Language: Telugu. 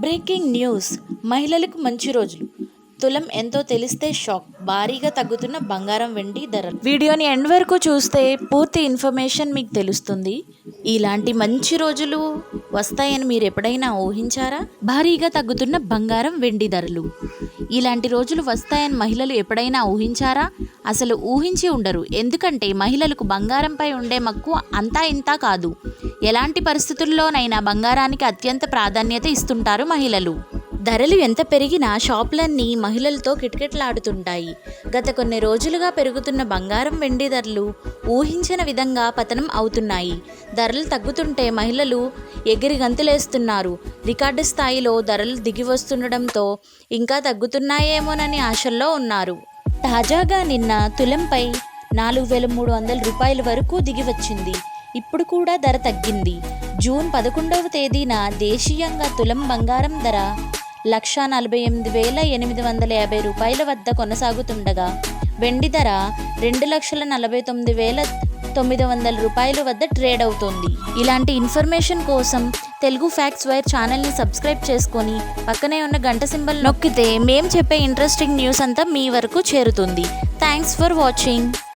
బ్రేకింగ్ న్యూస్ మహిళలకు మంచి రోజులు. తులం ఎంతో తెలిస్తే షాక్. భారీగా తగ్గుతున్న బంగారం వెండి ధరలు. వీడియోని ఎండ్ వరకు చూస్తే పూర్తి ఇన్ఫర్మేషన్ మీకు తెలుస్తుంది. ఇలాంటి మంచి రోజులు వస్తాయని మీరు ఎప్పుడైనా ఊహించారా? భారీగా తగ్గుతున్న బంగారం వెండి ధరలు. ఇలాంటి రోజులు వస్తాయని మహిళలు ఎప్పుడైనా ఊహించారా? అసలు ఊహించి ఉండరు. ఎందుకంటే మహిళలకు బంగారంపై ఉండే మక్కువ అంతా ఇంతా కాదు. ఎలాంటి పరిస్థితుల్లోనైనా బంగారానికి అత్యంత ప్రాధాన్యత ఇస్తుంటారు మహిళలు. ధరలు ఎంత పెరిగినా షాపులన్నీ మహిళలతో కిటకిటలాడుతుంటాయి. గత కొన్ని రోజులుగా పెరుగుతున్న బంగారం వెండి ధరలు ఊహించిన విధంగా పతనం అవుతున్నాయి. ధరలు తగ్గుతుంటే మహిళలు ఎగిరి గంతులేస్తున్నారు. రికార్డు స్థాయిలో ధరలు దిగి వస్తుండడంతో ఇంకా తగ్గుతున్నాయేమోనని ఆశల్లో ఉన్నారు. తాజాగా నిన్న తులంపై 4,300 రూపాయల వరకు దిగి వచ్చింది. ఇప్పుడు కూడా ధర తగ్గింది. జూన్ 11వ తేదీన దేశీయంగా తులం బంగారం ధర 1,48,850 రూపాయల వద్ద కొనసాగుతుండగా వెండి ధర 2,49,900 రూపాయల వద్ద ట్రేడ్ అవుతోంది. ఇలాంటి ఇన్ఫర్మేషన్ కోసం తెలుగు ఫ్యాక్ట్స్ వైర్ ఛానల్ని సబ్స్క్రైబ్ చేసుకొని పక్కనే ఉన్న గంట సింబల్ నొక్కితే మేం చెప్పే ఇంట్రెస్టింగ్ న్యూస్ అంతా మీ వరకు చేరుతుంది. Thanks for watching.